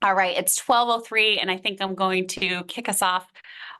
All right, it's 12:03, and I think I'm going to kick us off.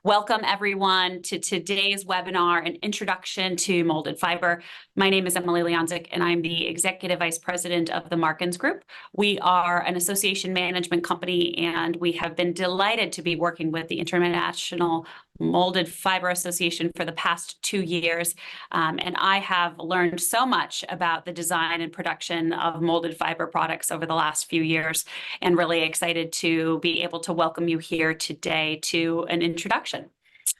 Welcome, everyone, to today's webinar, An Introduction to Molded Fiber. My name is Emily Leonzik, and I'm the Executive Vice President of the Markins Group. We are an association management company, and we have been delighted to be working with the International Molded Fiber Association for the past 2 years. And I have learned so much about the design and production of molded fiber products over the last few years, and really excited to be able to welcome you here today to an introduction.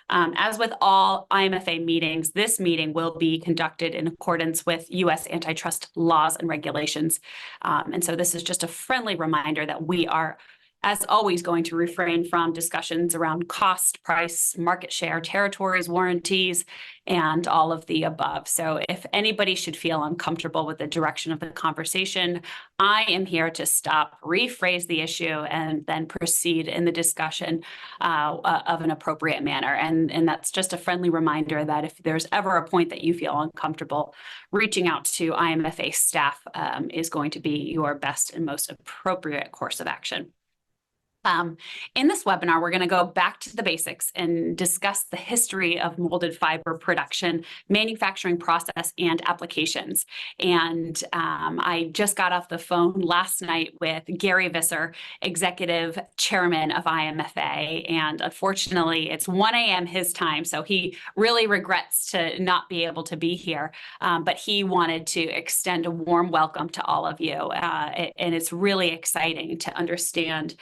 As with all IMFA meetings, this meeting will be conducted in accordance with U.S. antitrust laws and regulations. And so this is just a friendly reminder that we are, as always, going to refrain from discussions around cost, price, market share, territories, warranties, and all of the above. So if anybody should feel uncomfortable with the direction of the conversation, I am here to stop, rephrase the issue, and then proceed in the discussion of an appropriate manner. And that's just a friendly reminder that if there's ever a point that you feel uncomfortable, reaching out to IMFA staff is going to be your best and most appropriate course of action. In this webinar, we're going to go back to the basics and discuss the history of molded fiber production, manufacturing process, and applications. And I just got off the phone last night with Gary Visser, Executive Chairman of IMFA. And unfortunately, it's 1 a.m. his time, so he really regrets to not be able to be here. But he wanted to extend a warm welcome to all of you. And it's really exciting to understand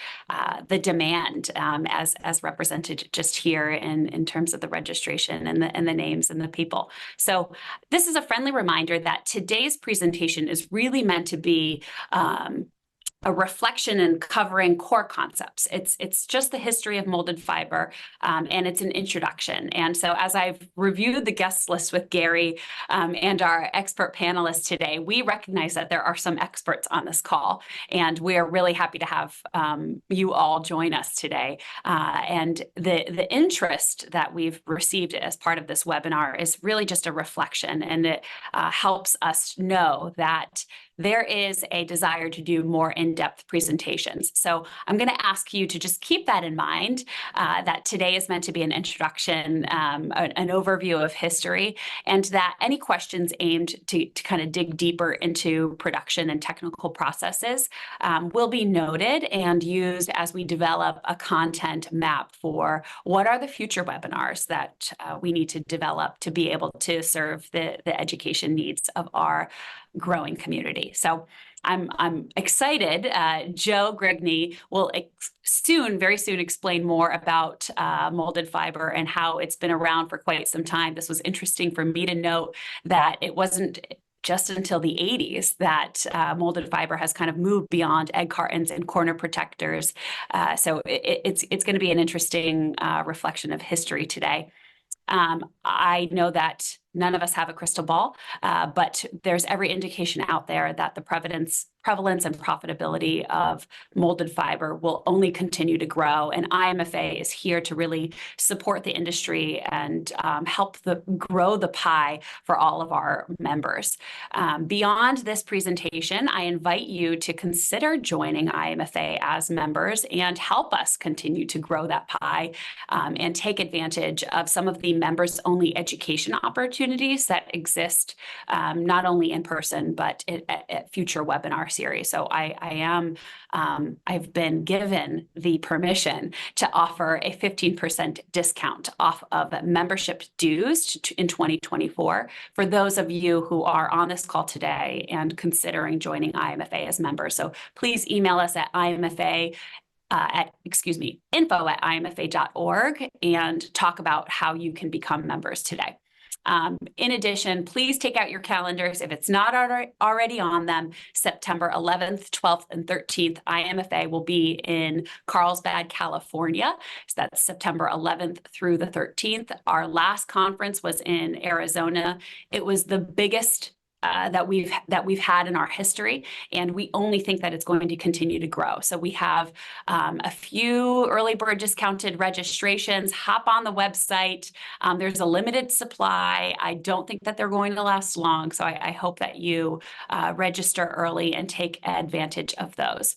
the demand as represented just here in terms of the registration and the names and the people. So this is a friendly reminder that today's presentation is really meant to be a reflection and covering core concepts. It's just the history of molded fiber, and it's an introduction. And so as I've reviewed the guest list with Gary and our expert panelists today, we recognize that there are some experts on this call, and we are really happy to have you all join us today. And the interest that we've received as part of this webinar is really just a reflection, and it helps us know that there is a desire to do more in-depth presentations. So I'm going to ask you to just keep that in mind, that today is meant to be an introduction, an overview of history, and that any questions aimed to kind of dig deeper into production and technical processes will be noted and used as we develop a content map for what are the future webinars that we need to develop to be able to serve the education needs of our growing community. So I'm excited. Joe Grygny will very soon explain more about molded fiber and how it's been around for quite some time. This was interesting for me to note that it wasn't just until the 80s that molded fiber has kind of moved beyond egg cartons and corner protectors. So it's going to be an interesting reflection of history today. I know that none of us have a crystal ball, but there's every indication out there that the prevalence and profitability of molded fiber will only continue to grow. And IMFA is here to really support the industry and help grow the pie for all of our members. Beyond this presentation, I invite you to consider joining IMFA as members and help us continue to grow that pie and take advantage of some of the members-only education opportunities that exist not only in person, but at future webinar series. So I've been given the permission to offer a 15% discount off of membership dues in 2024 for those of you who are on this call today and considering joining IMFA as members. So please email us at info@imfa.org and talk about how you can become members today. In addition, please take out your calendars. If it's not already on them, September 11th, 12th, and 13th, IMFA will be in Carlsbad, California. So that's September 11th through the 13th. Our last conference was in Arizona. It was the biggest that we've had in our history, and we only think that it's going to continue to grow. So we have a few early bird discounted registrations. Hop on the website. There's a limited supply. I don't think that they're going to last long, so I hope that you register early and take advantage of those.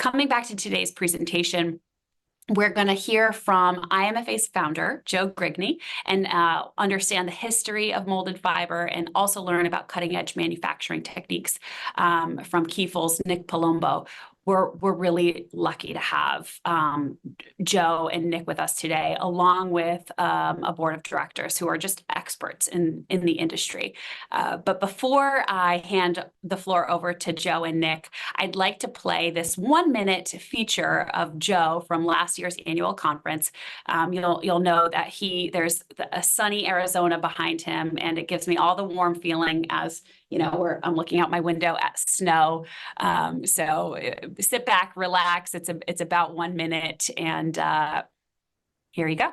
coming back to today's presentation, we're going to hear from IMFA's founder, Joe Grygny, and understand the history of molded fiber and also learn about cutting-edge manufacturing techniques from Kiefel's Nick Palumbo. We're really lucky to have Joe and Nick with us today, along with a board of directors who are just experts in the industry. But before I hand the floor over to Joe and Nick, I'd like to play this 1-minute feature of Joe from last year's annual conference. You'll know that there's a sunny Arizona behind him, and it gives me all the warm feeling as I'm looking out my window at snow. So sit back, relax. It's about 1 minute, and here you go.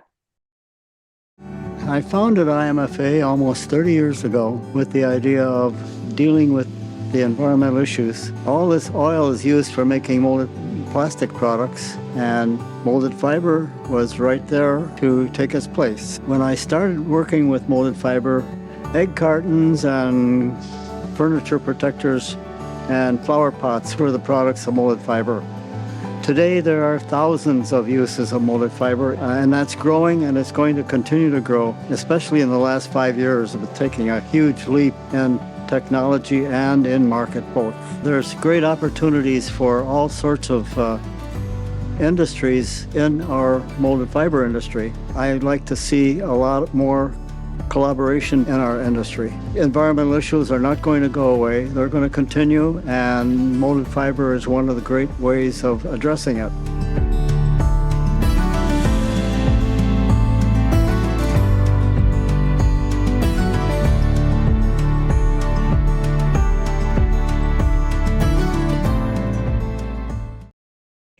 I founded IMFA almost 30 years ago with the idea of dealing with the environmental issues. All this oil is used for making molded plastic products, and molded fiber was right there to take its place. When I started working with molded fiber, egg cartons and furniture protectors and flower pots were the products of molded fiber. Today there are thousands of uses of molded fiber, and that's growing, and it's going to continue to grow, especially in the last 5 years of taking a huge leap in technology and in market both. There's great opportunities for all sorts of industries in our molded fiber industry. I'd like to see a lot more collaboration in our industry. Environmental issues are not going to go away. They're going to continue, and molded fiber is one of the great ways of addressing it.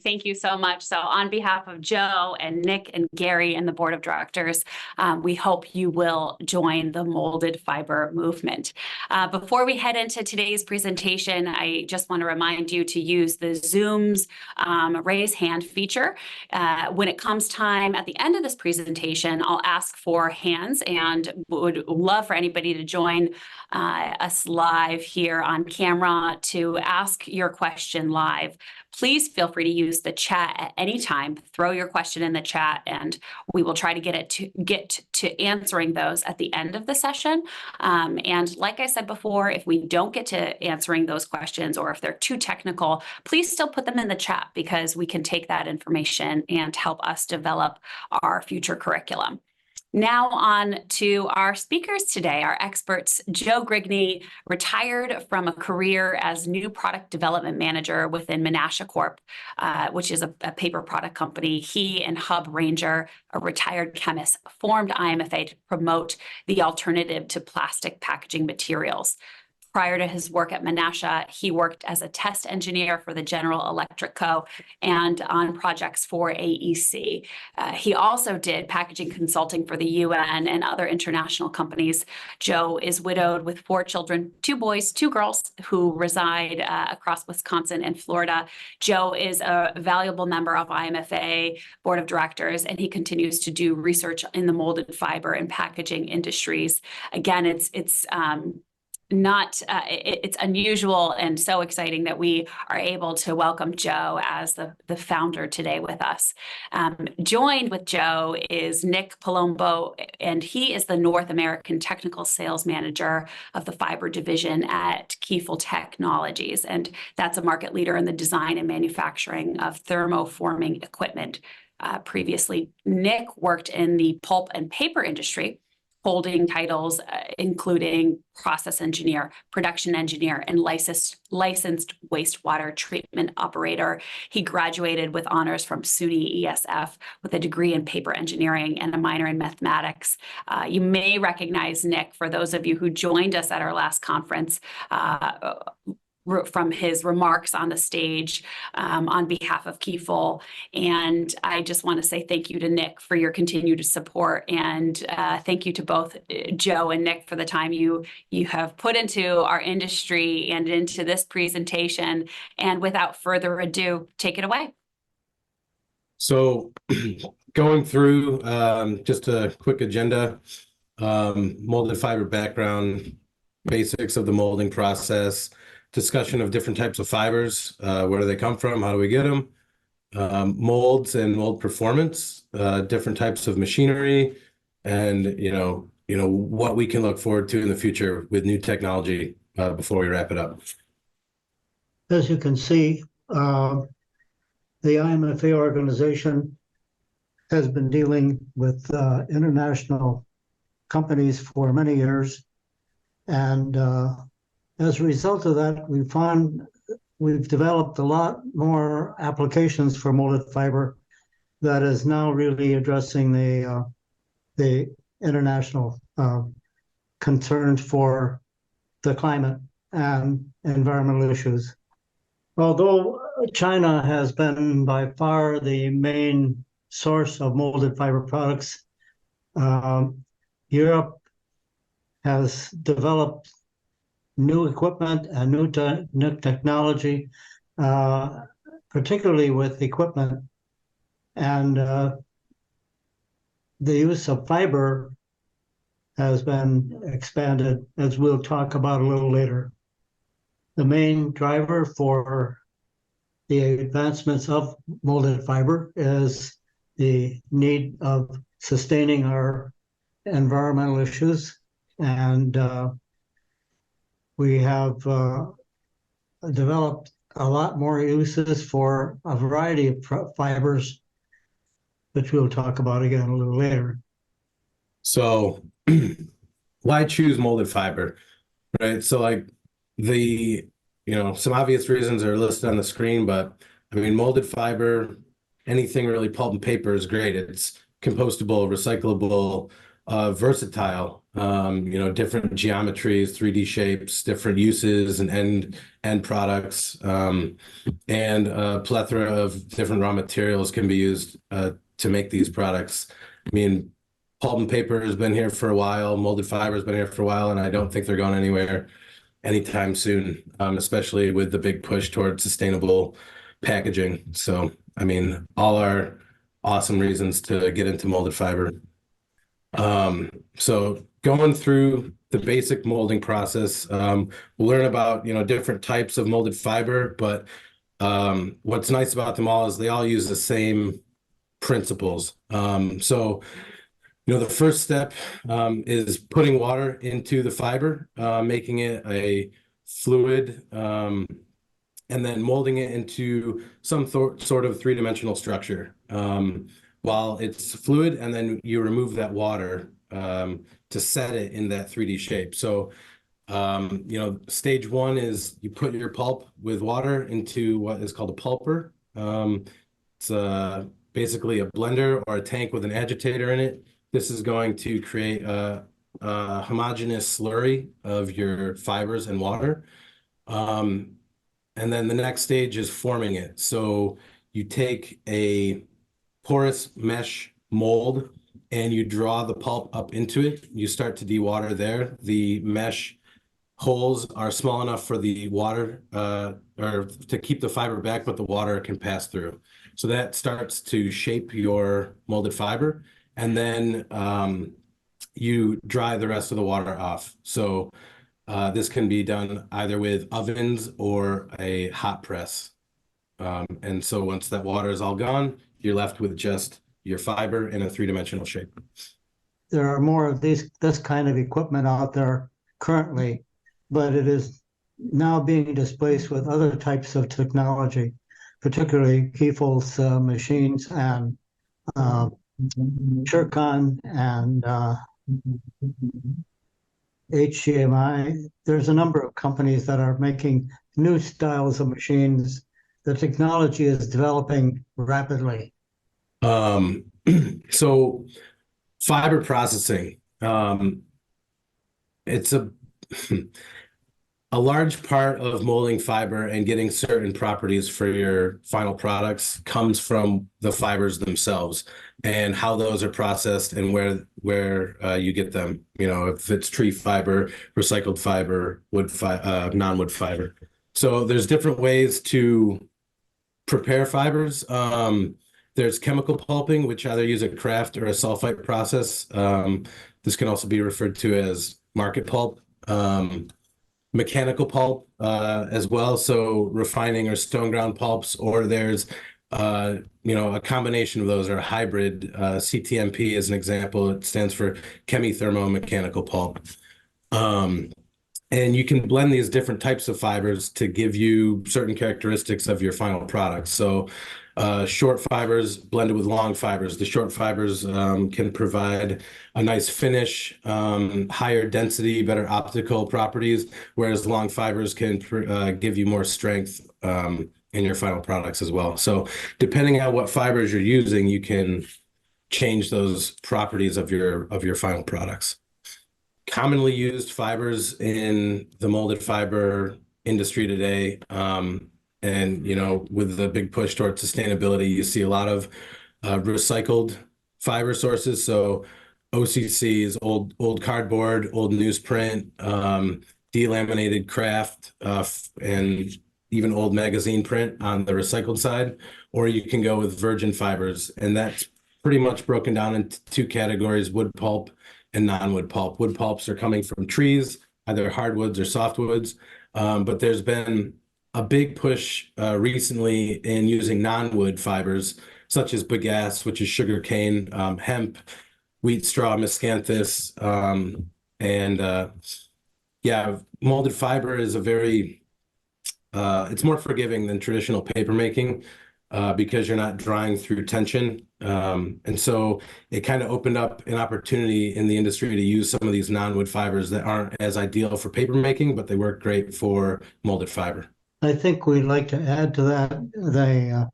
Thank you so much. So on behalf of Joe and Nick and Gary and the board of directors, we hope you will join the molded fiber movement. Before we head into today's presentation, I just want to remind you to use the Zoom's raise hand feature. When it comes time at the end of this presentation, I'll ask for hands and would love for anybody to join us live here on camera to ask your question live. Please feel free to use the chat at any time. Throw your question in the chat, and we will try to get to answering those at the end of the session. And like I said before, if we don't get to answering those questions, or if they're too technical, please still put them in the chat, because we can take that information and help us develop our future curriculum. Now on to our speakers today, our experts. Joe Grygny retired from a career as new product development manager within Menasha Corp, which is a paper product company. He and Hub Ranger, a retired chemist, formed IMFA to promote the alternative to plastic packaging materials. Prior to his work at Menasha, he worked as a test engineer for the General Electric Co. and on projects for AEC. He also did packaging consulting for the UN and other international companies. Joe is widowed with 4 children, 2 boys, 2 girls, who reside across Wisconsin and Florida. Joe is a valuable member of IMFA board of directors, and he continues to do research in the molded fiber and packaging industries. Again, it's unusual and so exciting that we are able to welcome Joe as the founder today with us. Joined with Joe is Nick Palumbo, and he is the North American Technical Sales Manager of the Fiber Division at Kiefel Technologies, and that's a market leader in the design and manufacturing of thermoforming equipment. Previously, Nick worked in the pulp and paper industry, holding titles including process engineer, production engineer, and licensed wastewater treatment operator. He graduated with honors from SUNY ESF with a degree in paper engineering and a minor in mathematics. You may recognize Nick, for those of you who joined us at our last conference, from his remarks on the stage on behalf of Kiefel. And I just want to say thank you to Nick for your continued support, and thank you to both Joe and Nick for the time you have put into our industry and into this presentation. And without further ado, take it away. So going through just a quick agenda, molded fiber background, basics of the molding process, discussion of different types of fibers. Where do they come from? How do we get them? Molds and mold performance, different types of machinery, and what we can look forward to in the future with new technology before we wrap it up. As you can see, the IMFA organization has been dealing with international companies for many years. And as a result of that, we've developed a lot more applications for molded fiber that is now really addressing the international concerns for the climate and environmental issues. Although China has been by far the main source of molded fiber products, Europe has developed new equipment and new technology, particularly with equipment. And the use of fiber has been expanded, as we'll talk about a little later. The main driver for the advancements of molded fiber is the need of sustaining our environmental issues. And we have developed a lot more uses for a variety of fibers, which we'll talk about again a little later. So why choose molded fiber, right? So like some obvious reasons are listed on the screen, but I mean, molded fiber, anything really pulp and paper is great. It's compostable, recyclable, versatile, different geometries, 3D shapes, different uses and end products, and a plethora of different raw materials can be used to make these products. I mean, pulp and paper has been here for a while, molded fiber has been here for a while, and I don't think they're going anywhere anytime soon, especially with the big push towards sustainable packaging. So, I mean, all are awesome reasons to get into molded fiber. So going through the basic molding process, we'll learn about, different types of molded fiber, but what's nice about them all is they all use the same principles. So the first step is putting water into the fiber, making it a fluid, and then molding it into some sort of three-dimensional structure while it's fluid, and then you remove that water to set it in that 3D shape. So, stage one is you put your pulp with water into what is called a pulper. It's basically a blender or a tank with an agitator in it. This is going to create a homogeneous slurry of your fibers and water. And then the next stage is forming it. So you take a porous mesh mold and you draw the pulp up into it. You start to dewater there. The mesh holes are small enough for the water or to keep the fiber back, but the water can pass through. So that starts to shape your molded fiber. And then you dry the rest of the water off. So this can be done either with ovens or a hot press. And so once that water is all gone, you're left with just your fiber in a three-dimensional shape. There are more of this kind of equipment out there currently, but it is now being displaced with other types of technology, particularly Kiefel's machines and Shircon and HGMI. There's a number of companies that are making new styles of machines. The technology is developing rapidly. So fiber processing, it's a large part of molding fiber and getting certain properties for your final products comes from the fibers themselves and how those are processed and where you get them. If it's tree fiber, recycled fiber, non-wood fiber. So there's different ways to prepare fibers. There's chemical pulping, which either use a kraft or a sulfite process. This can also be referred to as market pulp. mechanical pulp as well, so refining or stone ground pulps, or there's a combination of those, or a hybrid. CTMP is an example. It stands for chemithermo-mechanical pulp. And you can blend these different types of fibers to give you certain characteristics of your final product. So short fibers blended with long fibers. The short fibers can provide a nice finish, higher density, better optical properties, whereas long fibers can give you more strength in your final products as well. So depending on what fibers you're using, you can change those properties of your final products. Commonly used fibers in the molded fiber industry today, and with the big push towards sustainability, you see a lot of recycled fiber sources. So OCCs, old cardboard, old newsprint, delaminated kraft, and even old magazine print on the recycled side, or you can go with virgin fibers, and that's pretty much broken down into two categories: wood pulp and non-wood pulp. Wood pulps are coming from trees, either hardwoods or softwoods, but there's been a big push recently in using non-wood fibers, such as bagasse, which is sugar cane, hemp, wheat straw, miscanthus, and molded fiber is it's more forgiving than traditional paper making because you're not drying through tension. And so it kind of opened up an opportunity in the industry to use some of these non-wood fibers that aren't as ideal for paper making, but they work great for molded fiber. I think we'd like to add to that the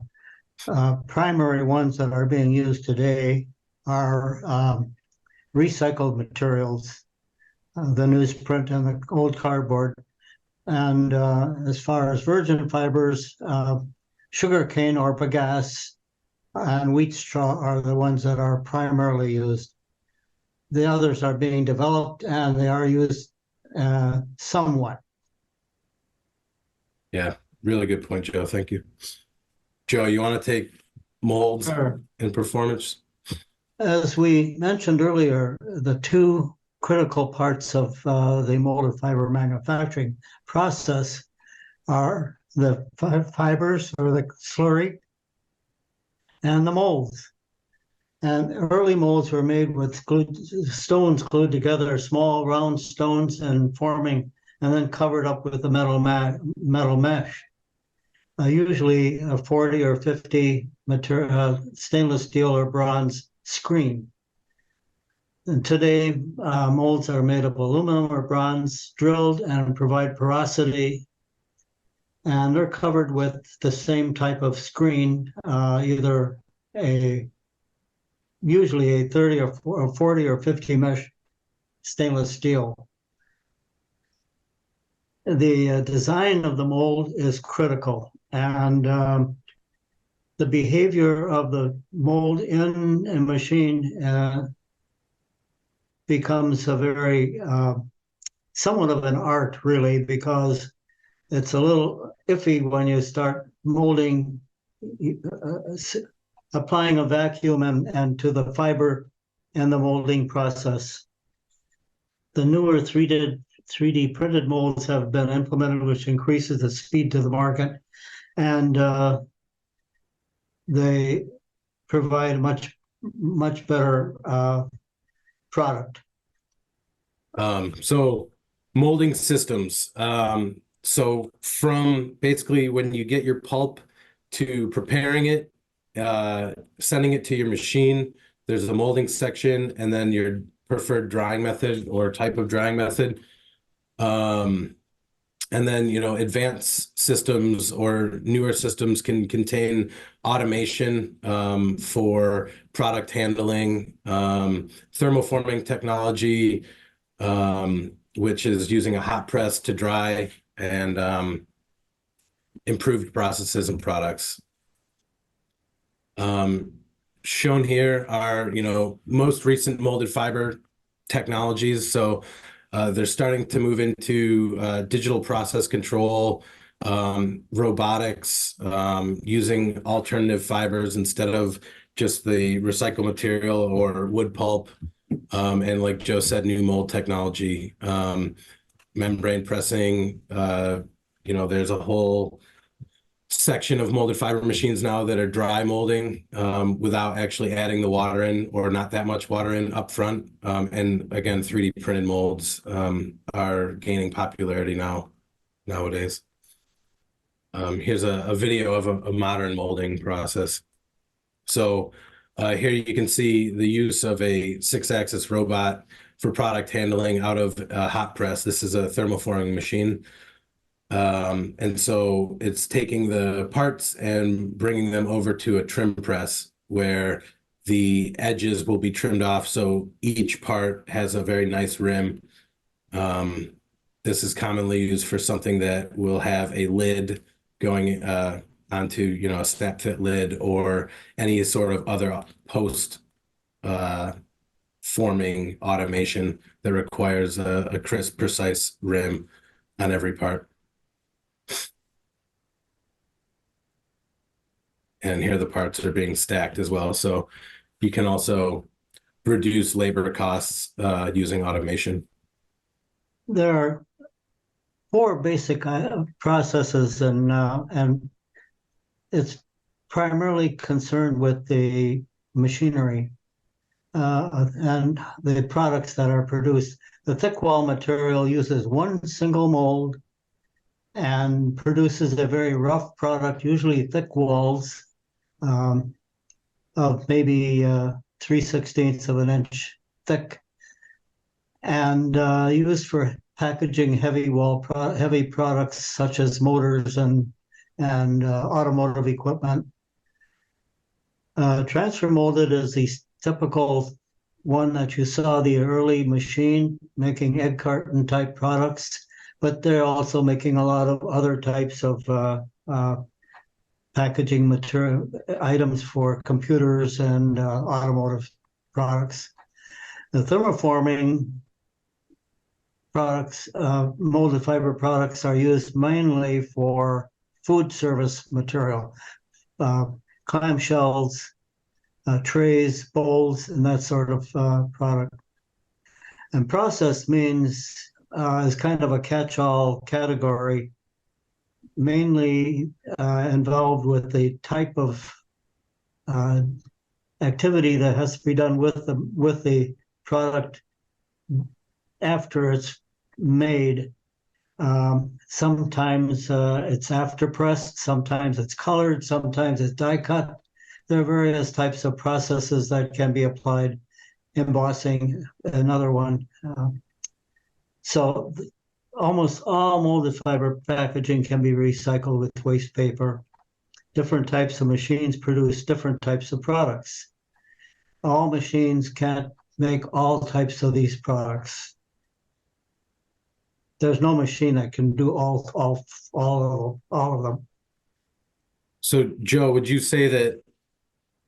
primary ones that are being used today are recycled materials, the newsprint and the old cardboard. And as far as virgin fibers, sugarcane or bagasse and wheat straw are the ones that are primarily used. The others are being developed and they are used somewhat. Yeah, really good point, Joe. Thank you. Joe, you want to take molds Sure. and performance? As we mentioned earlier, the two critical parts of the molded fiber manufacturing process are the fibers or the slurry and the molds. And early molds were made with stones glued together, small round stones, and then covered up with a metal mesh. Usually a 40 or 50 stainless steel or bronze screen. And today, molds are made of aluminum or bronze, drilled and provide porosity, and they're covered with the same type of screen, either usually a 30 or 40 or 50 mesh stainless steel. The design of the mold is critical, and the behavior of the mold in a machine becomes a very somewhat of an art, really, because it's a little iffy when you start molding, applying a vacuum and to the fiber and the molding process. The newer 3D printed molds have been implemented, which increases the speed to the market, and they provide much better product. So molding systems. So from basically when you get your pulp to preparing it, sending it to your machine, there's a molding section, and then your preferred drying method or type of drying method. And then, advanced systems or newer systems can contain automation for product handling, thermoforming technology, which is using a hot press to dry, and improved processes and products. Shown here are, most recent molded fiber technologies. So they're starting to move into digital process control, robotics, using alternative fibers instead of just the recycled material or wood pulp, and like Joe said, new mold technology. membrane pressing. There's a whole section of molded fiber machines now that are dry molding without actually adding the water in, or not that much water in up front. And again, 3D printed molds are gaining popularity nowadays. Here's a video of a modern molding process. So here you can see the use of a 6-axis robot for product handling out of a hot press. This is a thermoforming machine. And so it's taking the parts and bringing them over to a trim press where the edges will be trimmed off so each part has a very nice rim. This is commonly used for something that will have a lid going onto, a snap fit lid or any sort of other post forming automation that requires a crisp, precise rim on every part. And here the parts are being stacked as well. So you can also reduce labor costs using automation. There are 4 basic processes, and it's primarily concerned with the machinery and the products that are produced. The thick wall material uses one single mold and produces a very rough product, usually thick walls of maybe 3/16 of an inch thick, and used for packaging heavy products such as motors and automotive equipment. Transfer molded is the typical one that you saw, the early machine making egg carton type products, but they're also making a lot of other types of packaging material items for computers and automotive products. The thermoforming products, molded fiber products, are used mainly for food service material, clamshells, trays, bowls, and that sort of product. And process means is kind of a catch-all category, mainly involved with the type of activity that has to be done with the product after it's made. Sometimes it's after pressed, sometimes it's colored, sometimes it's die cut. There are various types of processes that can be applied. Embossing, another one. So almost all molded fiber packaging can be recycled with waste paper. Different types of machines produce different types of products. All machines can't make all types of these products. There's no machine that can do all of them. So Joe, would you say that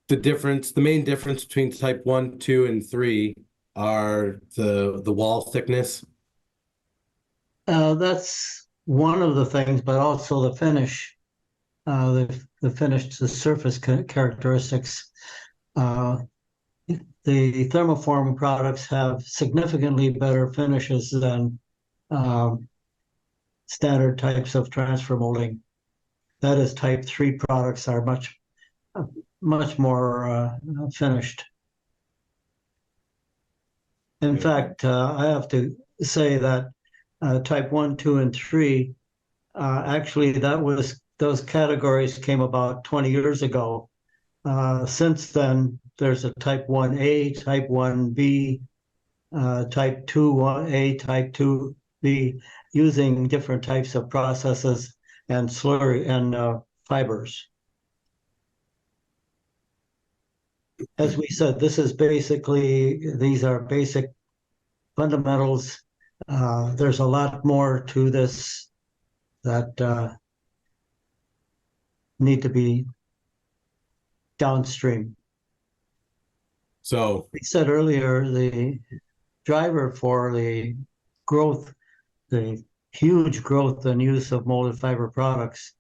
the main difference between type 1, 2, and 3 are the wall thickness? That's one of the things, but also the finish, the surface characteristics. The thermoform products have significantly better finishes than standard types of transfer molding. That is, type 3 products are much more finished. In fact, I have to say that type 1, 2, and 3, actually those categories came about 20 years ago. Since then, there's a type 1A, type 1B, type 2A, type 2B, using different types of processes and slurry and fibers. As we said, these are basic fundamentals. There's a lot more to this that need to be downstream. So we said earlier, the driver for the huge growth and use of molded fiber products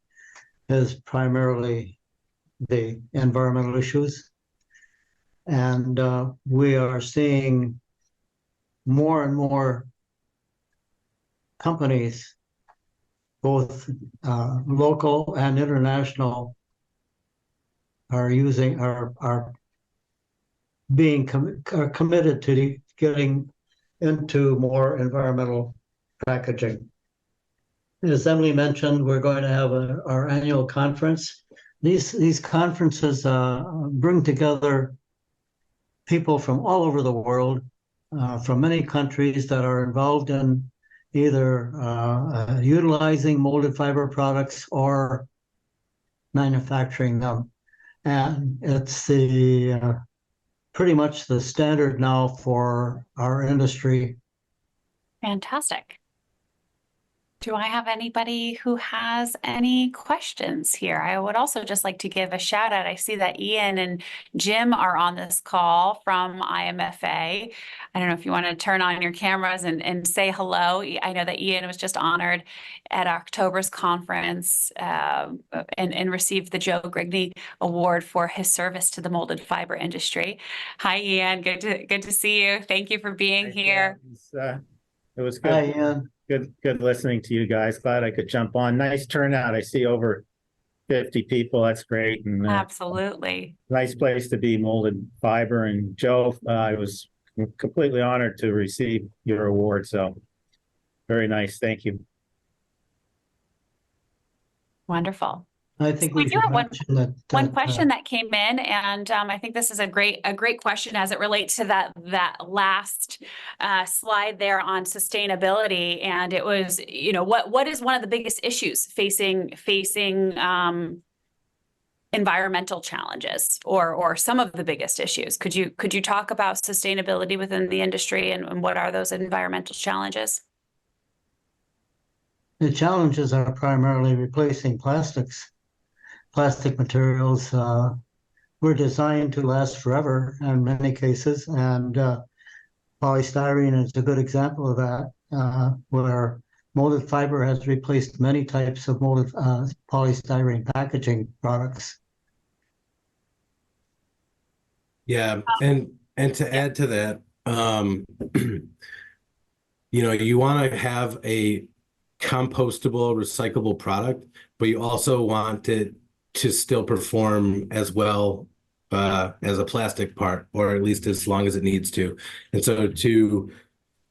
is primarily the environmental issues. And we are seeing more and more companies, both local and international, are committed to getting into more environmental packaging. As Emily mentioned, we're going to have our annual conference. These conferences bring together people from all over the world, from many countries that are involved in either utilizing molded fiber products or manufacturing them. And it's pretty much the standard now for our industry. Fantastic. Do I have anybody who has any questions here? I would also just like to give a shout out. I see that Ian and Jim are on this call from IMFA. I don't know if you want to turn on your cameras and say hello. I know that Ian was just honored at October's conference and received the Joe Grygny Award for his service to the molded fiber industry. Hi, Ian. Good to see you. Thank you for being here. It was good. Hi, Ian. Good listening to you guys. Glad I could jump on. Nice turnout. I see over 50 people. That's great. And Absolutely. nice place to be, molded fiber. And Joe, I was completely honored to receive your award. So very nice. Thank you. Wonderful. I think we do should have mention that one question that came in, and I think this is a great question as it relates to that last slide there on sustainability. And it was, what is one of the biggest issues facing environmental challenges, or some of the biggest issues? Could you talk about sustainability within the industry and what are those environmental challenges? the challenges are primarily replacing plastics. Plastic materials were designed to last forever in many cases, and polystyrene is a good example of that, where molded fiber has replaced many types of molded polystyrene packaging products. Yeah, and to add to that, you want to have a compostable, recyclable product, but you also want it to still perform as well as a plastic part, or at least as long as it needs to. And so to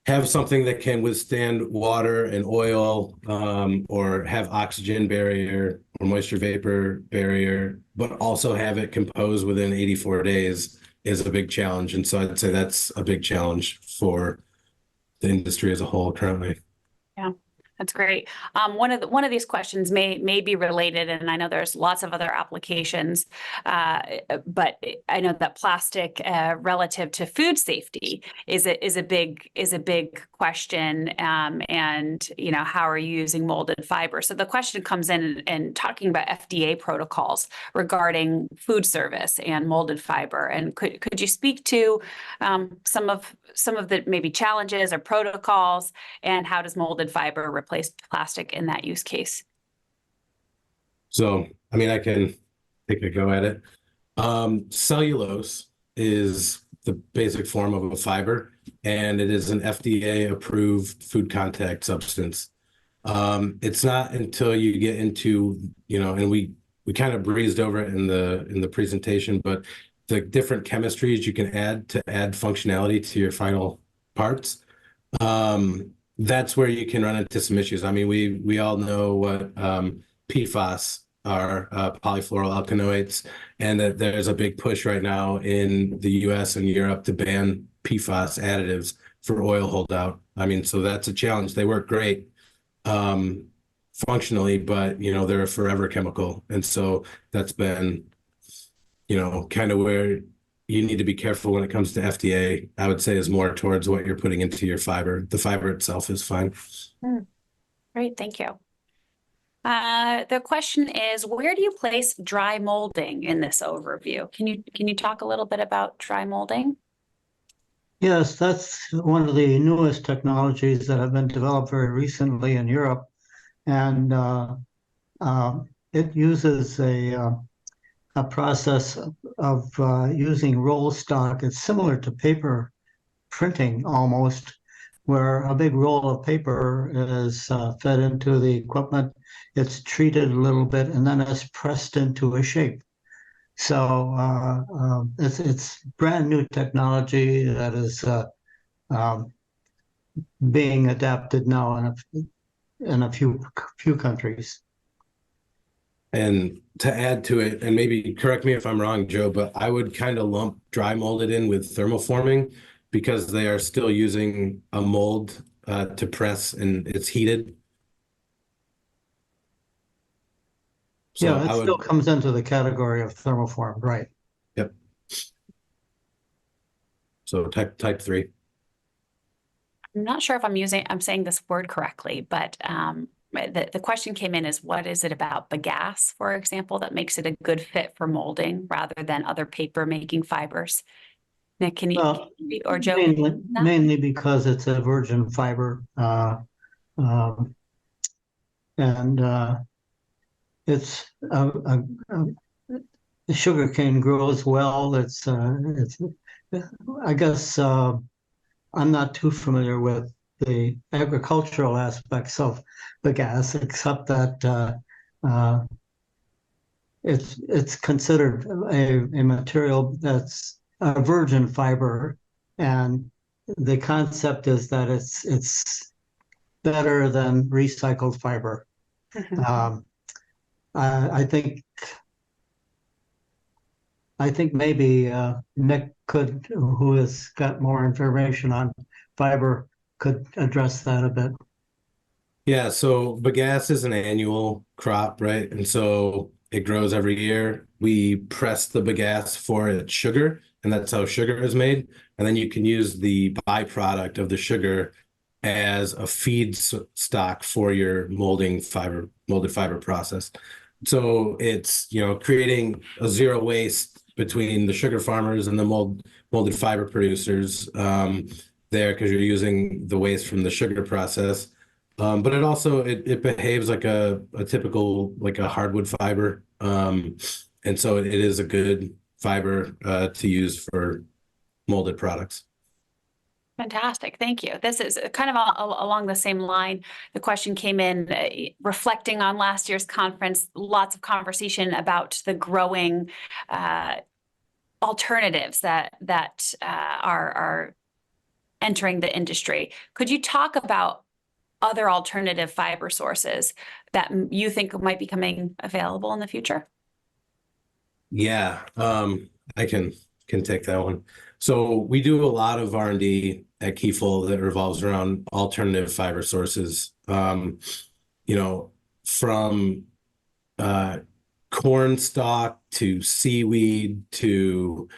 have something that can withstand water and oil, or have oxygen barrier or moisture vapor barrier, but also have it compose within 84 days is a big challenge. And so I'd say that's a big challenge for the industry as a whole currently. Yeah. That's great. One of these questions may be related, and I know there's lots of other applications, but I know that plastic relative to food safety is a big question, and how are you using molded fiber? So the question comes in and talking about FDA protocols regarding food service and molded fiber, and could you speak to some of the maybe challenges or protocols, and how does molded fiber replace plastic in that use case? So, I mean, I can take a go at it. Cellulose is the basic form of a fiber, and it is an FDA-approved food contact substance. It's not until you get into, and we kind of breezed over it in the presentation, but the different chemistries you can add to add functionality to your final parts. That's where you can run into some issues. I mean, we all know what PFAS are, polyfluoroalkanoates, and that there's a big push right now in the US and Europe to ban PFAS additives for oil holdout. I mean, so that's a challenge. They work great functionally, but they're a forever chemical. And so that's been, kind of where you need to be careful when it comes to FDA. I would say is more towards what you're putting into your fiber. The fiber itself is fine. Great, thank you. The question is, where do you place dry molding in this overview? Can you talk a little bit about dry molding? Yes, that's one of the newest technologies that have been developed very recently in Europe, and it uses a process of using roll stock. It's similar to paper printing almost, where a big roll of paper is fed into the equipment. It's treated a little bit and then it's pressed into a shape. So it's brand new technology that is um, being adapted now in a few countries. And to add to it, and maybe correct me if I'm wrong, Joe, but I would kind of lump dry molded in with thermoforming because they are still using a mold to press and it's heated. So Yeah, it still comes into the category of thermoformed, right? Yep. So type 3. I'm not sure if I'm saying this word correctly, but the question came in is what is it about bagasse, for example, that makes it a good fit for molding rather than other paper making fibers? Nick, can you, or Joe? Mainly because it's a virgin fiber, um, and it's the sugarcane grows well. It's I guess I'm not too familiar with the agricultural aspects of bagasse, except that it's considered a material that's a virgin fiber, and the concept is that it's better than recycled fiber. Um, I think maybe Nick could, who has got more information on fiber, could address that a bit. Yeah, so bagasse is an annual crop, right? And so it grows every year. We press the bagasse for its sugar, and that's how sugar is made. And then you can use the byproduct of the sugar as a feedstock for your molded fiber process. So it's, creating a zero waste between the sugar farmers and the molded fiber producers there because you're using the waste from the sugar process. But it also it behaves like a typical like a hardwood fiber, and so it is a good fiber to use for molded products. Fantastic. Thank you. This is kind of along the same line. The question came in reflecting on last year's conference, lots of conversation about the growing alternatives that are entering the industry. Could you talk about other alternative fiber sources that you think might be coming available in the future? Yeah, I can take that one. So we do a lot of R&D at Kiefel that revolves around alternative fiber sources. From corn stalk to seaweed to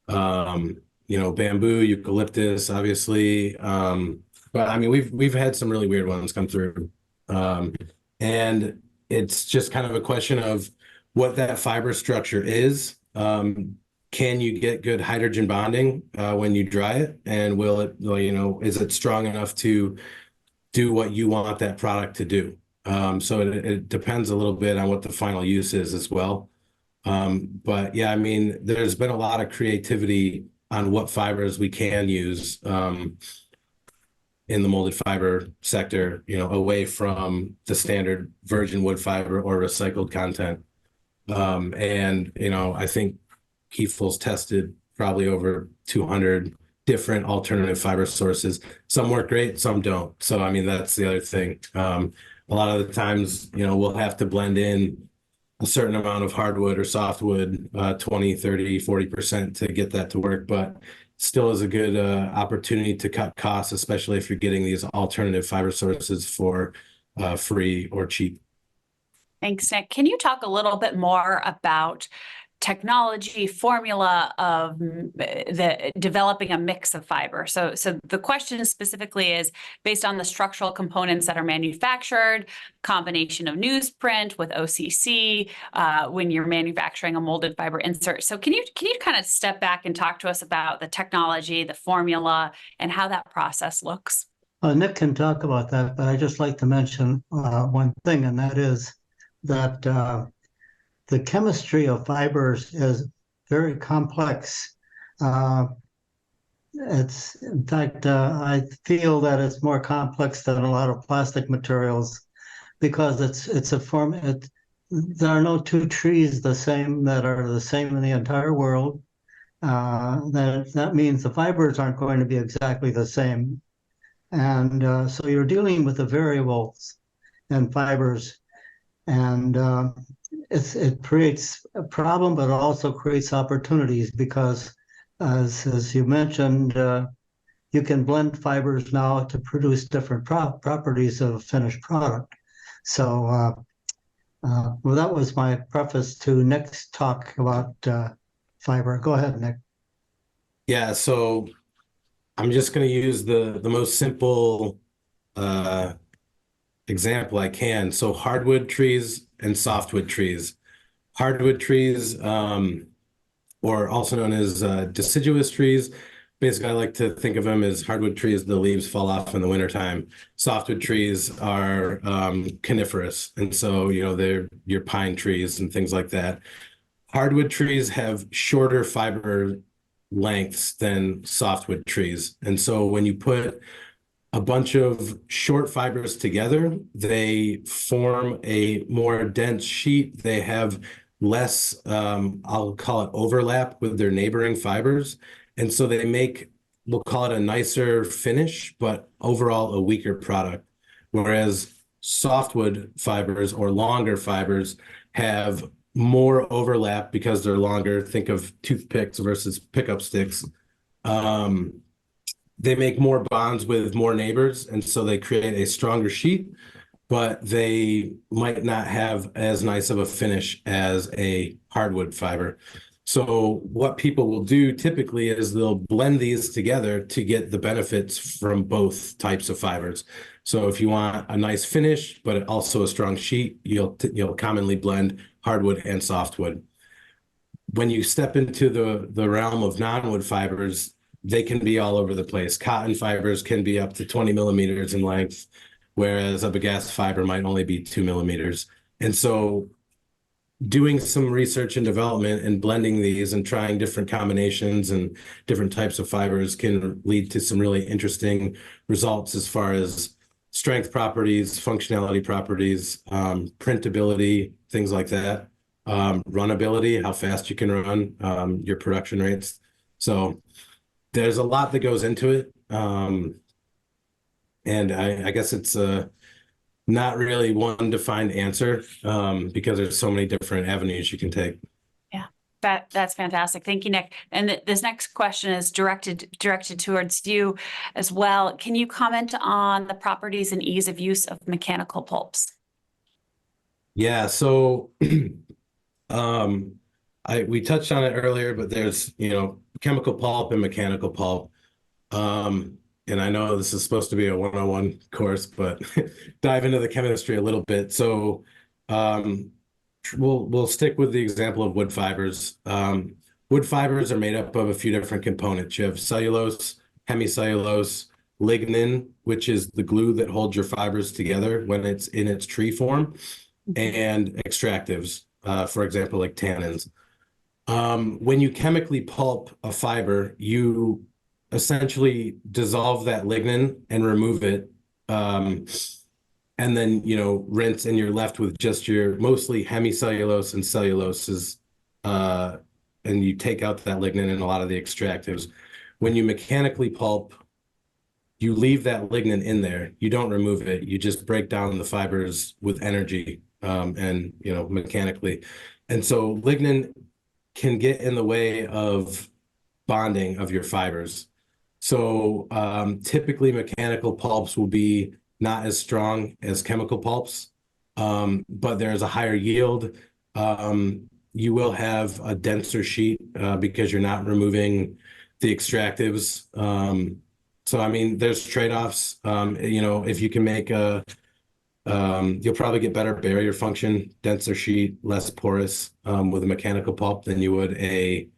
bamboo, eucalyptus, obviously. But I mean, we've had some really weird ones come through, and it's just kind of a question of what that fiber structure is. Can you get good hydrogen bonding when you dry it? And will it, is it strong enough to do what you want that product to do? So it depends a little bit on what the final use is as well. But yeah, I mean, there's been a lot of creativity on what fibers we can use in the molded fiber sector, away from the standard virgin wood fiber or recycled content. I think Kiefel's tested probably over 200 different alternative fiber sources. Some work great, some don't. So, I mean, that's the other thing. A lot of the times, we'll have to blend in a certain amount of hardwood or softwood, 20, 30, 40% to get that to work. But still is a good opportunity to cut costs, especially if you're getting these alternative fiber sources for free or cheap. Thanks, Nick. Can you talk a little bit more about technology formula of the developing a mix of fiber? So the question specifically is based on the structural components that are manufactured, combination of newsprint with OCC when you're manufacturing a molded fiber insert. So can you kind of step back and talk to us about the technology, the formula, and how that process looks? Nick can talk about that, but I just like to mention one thing, and that is that the chemistry of fibers is very complex. it's in fact, I feel that it's more complex than a lot of plastic materials because it's a form. There are no two trees the same that are the same in the entire world. That means the fibers aren't going to be exactly the same, and so you're dealing with the variables and fibers, and it creates a problem, but it also creates opportunities because, as you mentioned, you can blend fibers now to produce different properties of a finished product. So, well, that was my preface to Nick's talk about fiber. Go ahead, Nick. Yeah, so I'm just going to use the most simple uh, example I can. So hardwood trees and softwood trees. Hardwood trees, or also known as deciduous trees. Basically, I like to think of them as hardwood trees, the leaves fall off in the wintertime. Softwood trees are coniferous. And so, they're your pine trees and things like that. Hardwood trees have shorter fiber lengths than softwood trees. And so when you put a bunch of short fibers together, they form a more dense sheet. They have less, I'll call it overlap with their neighboring fibers. And so they make, we'll call it a nicer finish, but overall a weaker product. Whereas softwood fibers or longer fibers have more overlap because they're longer. Think of toothpicks versus pickup sticks. They make more bonds with more neighbors, and so they create a stronger sheet, but they might not have as nice of a finish as a hardwood fiber. So what people will do typically is they'll blend these together to get the benefits from both types of fibers. So if you want a nice finish, but also a strong sheet, you'll commonly blend hardwood and softwood. When you step into the realm of non-wood fibers, they can be all over the place. Cotton fibers can be up to 20 millimeters in length, whereas a bagasse fiber might only be 2 millimeters. And so doing some research and development and blending these and trying different combinations and different types of fibers can lead to some really interesting results as far as strength properties, functionality properties, printability, things like that, runnability, how fast you can run, your production rates. So there's a lot that goes into it. And I guess it's not really one defined answer because there's so many different avenues you can take. Yeah, that's fantastic. Thank you, Nick. And this next question is directed towards you as well. Can you comment on the properties and ease of use of mechanical pulps? Yeah, so we touched on it earlier, but there's, chemical pulp and mechanical pulp. And I know this is supposed to be a 101 course, but dive into the chemistry a little bit. So we'll stick with the example of wood fibers. Wood fibers are made up of a few different components. You have cellulose, hemicellulose, lignin, which is the glue that holds your fibers together when it's in its tree form, and extractives, for example, like tannins. When you chemically pulp a fiber, you essentially dissolve that lignin and remove it. And then, rinse, and you're left with just your mostly hemicellulose and celluloses. And you take out that lignin and a lot of the extractives. When you mechanically pulp, you leave that lignin in there. You don't remove it. You just break down the fibers with energy, and, mechanically. And so lignin can get in the way of bonding of your fibers. So typically mechanical pulps will be not as strong as chemical pulps, but there's a higher yield. You will have a denser sheet because you're not removing the extractives. So, I mean, there's trade-offs. If you can make you'll probably get better barrier function, denser sheet, less porous with a mechanical pulp than you would a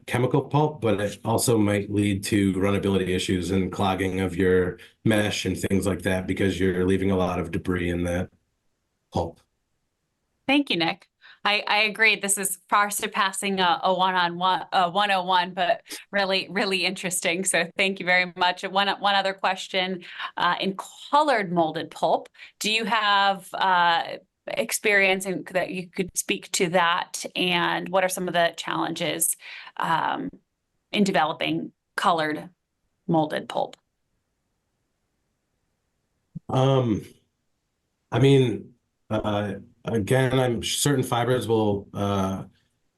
chemical pulp, but it also might lead to runnability issues and clogging of your mesh and things like that because you're leaving a lot of debris in that pulp. Thank you, Nick. I agree. This is far surpassing a one-on-one, 101, but really, really interesting. So thank you very much. One other question, in colored molded pulp, do you have experience in, that you could speak to that? And what are some of the challenges in developing colored molded pulp? Um, I mean, uh, again, I'm certain fibers will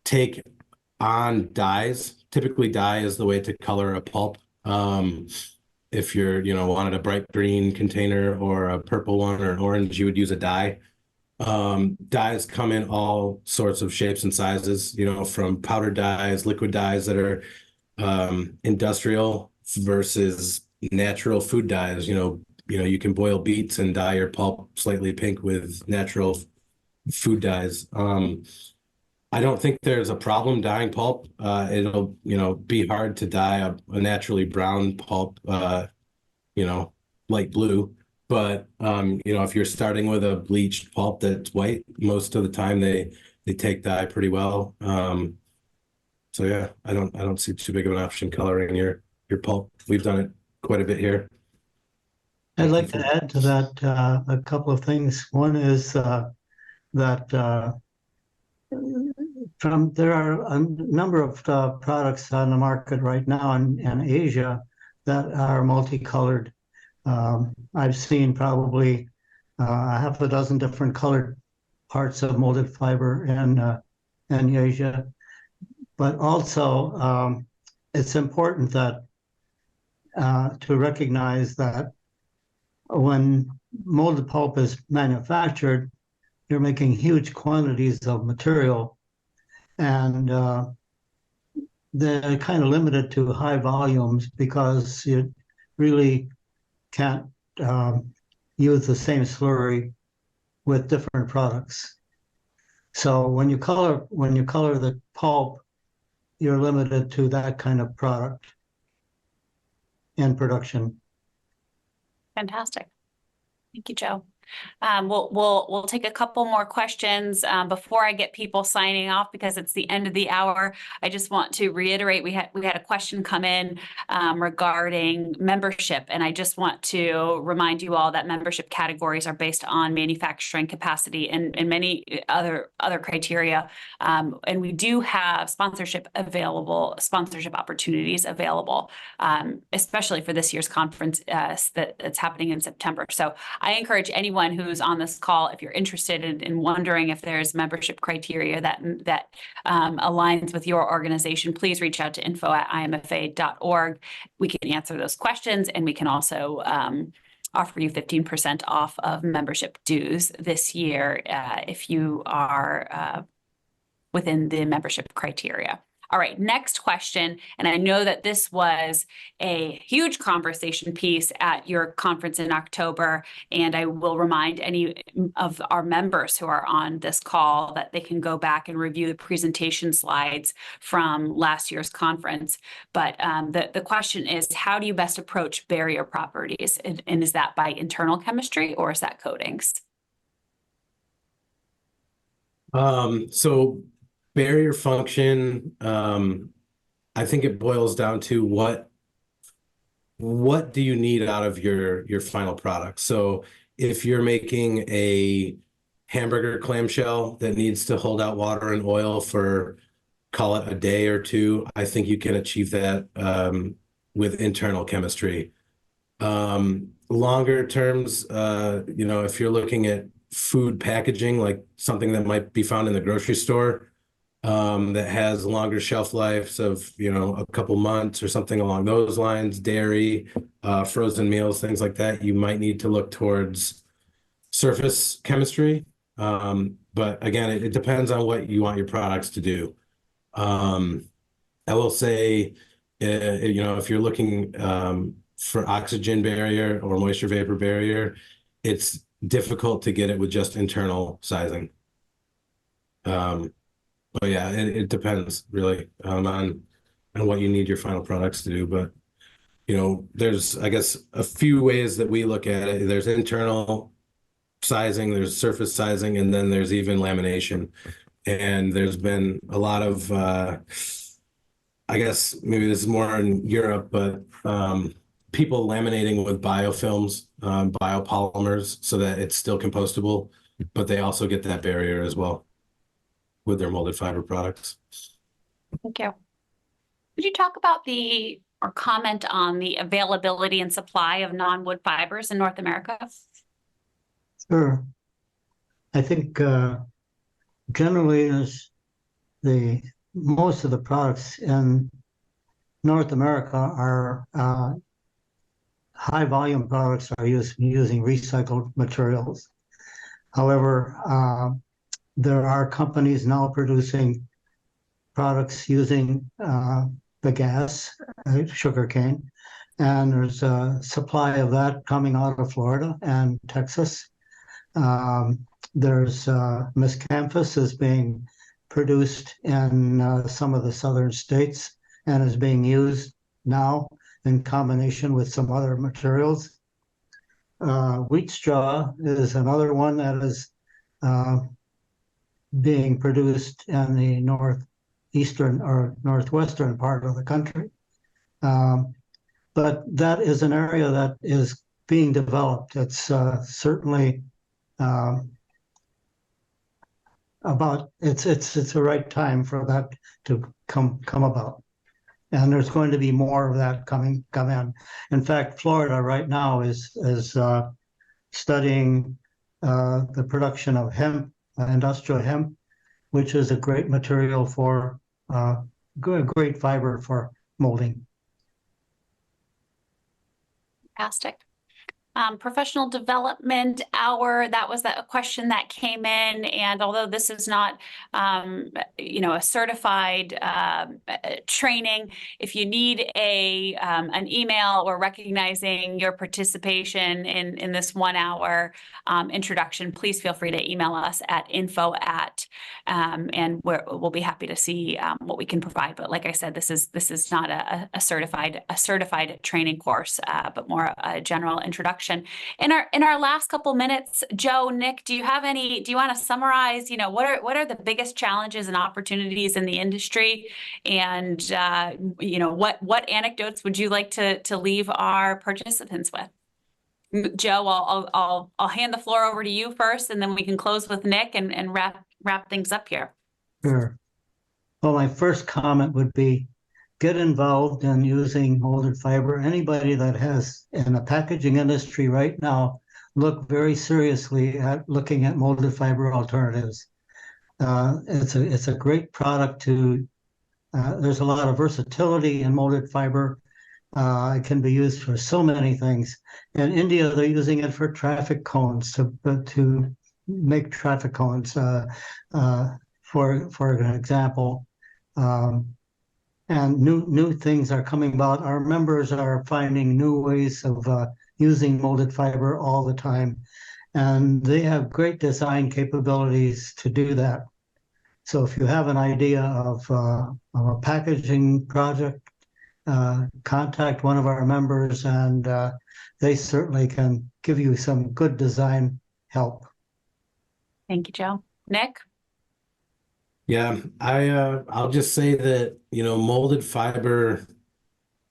take on dyes. Typically, dye is the way to color a pulp. If you're, wanted a bright green container or a purple one or an orange, you would use a dye. Dyes come in all sorts of shapes and sizes, from powder dyes, liquid dyes that are industrial versus natural food dyes. You can boil beets and dye your pulp slightly pink with natural food dyes. I don't think there's a problem dyeing pulp. It'll, be hard to dye a naturally brown pulp, light blue. But if you're starting with a bleached pulp that's white, most of the time they take dye pretty well. So yeah, I don't see too big of an option coloring your pulp. We've done it quite a bit here. I'd like to add to that a couple of things. One is that there are a number of products on the market right now in Asia that are multicolored. I've seen probably a half a dozen different colored parts of molded fiber in Asia. But also, it's important that to recognize that when molded pulp is manufactured, you're making huge quantities of material, and they're kind of limited to high volumes because you really can't use the same slurry with different products. So when you color the pulp, you're limited to that kind of product in production. Fantastic. Thank you, Joe. We'll take a couple more questions before I get people signing off because it's the end of the hour. I just want to reiterate we had a question come in regarding membership, and I just want to remind you all that membership categories are based on manufacturing capacity and many other criteria. And we do have sponsorship opportunities available, especially for this year's conference that's happening in September. So I encourage anyone who's on this call, if you're interested in wondering if there's membership criteria that aligns with your organization, please reach out to info@imfa.org. We can answer those questions, and we can also offer you 15% off of membership dues this year if you are within the membership criteria. All right, next question. And I know that this was a huge conversation piece at your conference in October. And I will remind any of our members who are on this call that they can go back and review the presentation slides from last year's conference. But the question is, how do you best approach barrier properties? And is that by internal chemistry or is that coatings? So barrier function, I think it boils down to what do you need out of your final product? So if you're making a hamburger clamshell that needs to hold out water and oil for, call it a day or two, I think you can achieve that with internal chemistry. Longer terms, if you're looking at food packaging, like something that might be found in the grocery store, that has longer shelf lives of, a couple months or something along those lines, dairy, frozen meals, things like that, you might need to look towards surface chemistry. But again, it depends on what you want your products to do. I will say, if you're looking for oxygen barrier or moisture vapor barrier, it's difficult to get it with just internal sizing. But yeah, it depends really on what you need your final products to do. But there's, I guess, a few ways that we look at it. There's internal sizing, there's surface sizing, and then there's even lamination. and there's been a lot of, I guess maybe this is more in Europe, but people laminating with biofilms, biopolymers, so that it's still compostable, but they also get that barrier as well with their molded fiber products. Thank you. Could you talk about or comment on the availability and supply of non-wood fibers in North America? Sure. I think generally as most of the products in North America are high volume products are using recycled materials. However, there are companies now producing products using the gas, sugarcane, and there's a supply of that coming out of Florida and Texas. There's miscanthus is being produced in some of the southern states and is being used now in combination with some other materials. Wheat straw is another one that is being produced in the northeastern or northwestern part of the country. But that is an area that is being developed. It's certainly it's the right time for that to come about. And there's going to be more of that come in. In fact, Florida right now is studying the production of hemp, industrial hemp, which is a great material for great fiber for molding. Fantastic. Professional development hour, that was a question that came in. And although this is not, a certified training, if you need an email or recognizing your participation in this 1 hour introduction, please feel free to email us at info@, and we'll be happy to see what we can provide. But like I said, this is not a certified training course, but more a general introduction. In our last couple minutes, Joe, Nick, do you want to summarize, what are the biggest challenges and opportunities in the industry? And, what anecdotes would you like to leave our participants with? Joe, I'll hand the floor over to you first, and then we can close with Nick and wrap things up here. Sure. Well, my first comment would be get involved in using molded fiber. Anybody that has in the packaging industry right now, look very seriously at looking at molded fiber alternatives. It's a great product there's a lot of versatility in molded fiber. It can be used for so many things. In India, they're using it for traffic cones to make traffic cones, for an example. And new things are coming about. Our members are finding new ways of using molded fiber all the time, and they have great design capabilities to do that. So if you have an idea of a packaging project, contact one of our members, and they certainly can give you some good design help. Thank you, Joe. Nick? Yeah, I'll just say that, molded fiber,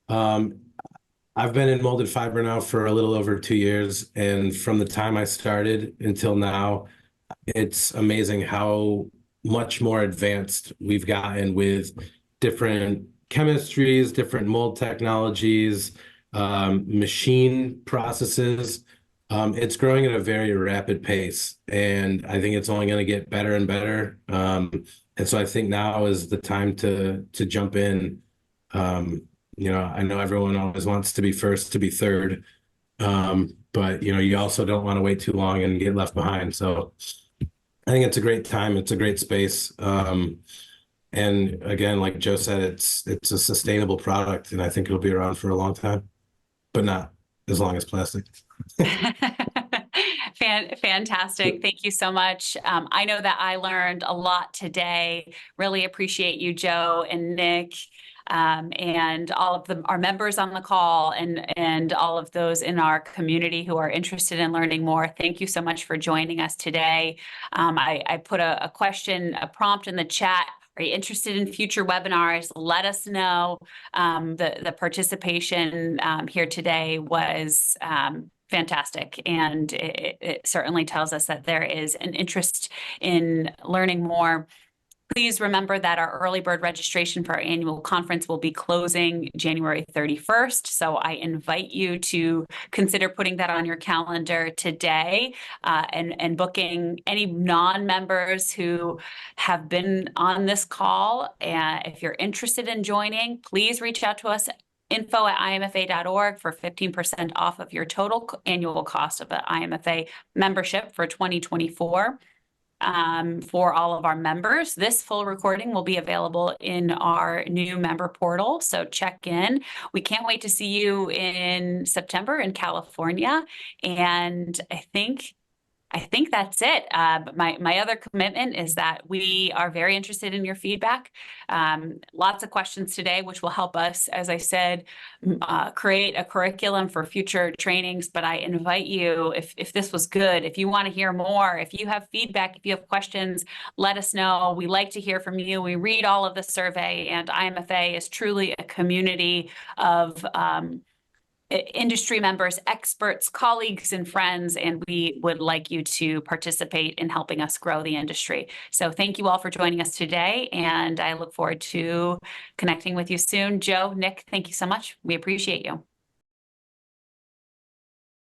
I've been in molded fiber now for a little over 2 years. And from the time I started until now, it's amazing how much more advanced we've gotten with different chemistries, different mold technologies, machine processes. It's growing at a very rapid pace, and I think it's only going to get better and better. And so I think now is the time to jump in. I know everyone always wants to be first, to be third, but you also don't want to wait too long and get left behind. So I think it's a great time. It's a great space. And again, like Joe said, it's a sustainable product, and I think it'll be around for a long time, but not as long as plastic. Fantastic. Thank you so much. I know that I learned a lot today. Really appreciate you, Joe and Nick. and all of our members on the call, and all of those in our community who are interested in learning more. Thank you so much for joining us today. I put a prompt in the chat. Are you interested in future webinars? Let us know. The participation here today was fantastic, and it certainly tells us that there is an interest in learning more. Please remember that our early bird registration for our annual conference will be closing January 31st. So I invite you to consider putting that on your calendar today, and booking any non-members who have been on this call. If you're interested in joining, please reach out to us. info@imfa.org for 15% off of your total annual cost of an IMFA membership for 2024. For all of our members. This full recording will be available in our new member portal, so check in. We can't wait to see you in September in California, and I think that's it. My other commitment is that we are very interested in your feedback. Lots of questions today, which will help us, as I said, create a curriculum for future trainings. But I invite you, if this was good, if you want to hear more, if you have feedback, if you have questions, let us know. We like to hear from you. We read all of the survey, and IMFA is truly a community of industry members, experts, colleagues, and friends, and we would like you to participate in helping us grow the industry. So thank you all for joining us today, and I look forward to connecting with you soon. Joe, Nick, thank you so much. We appreciate you.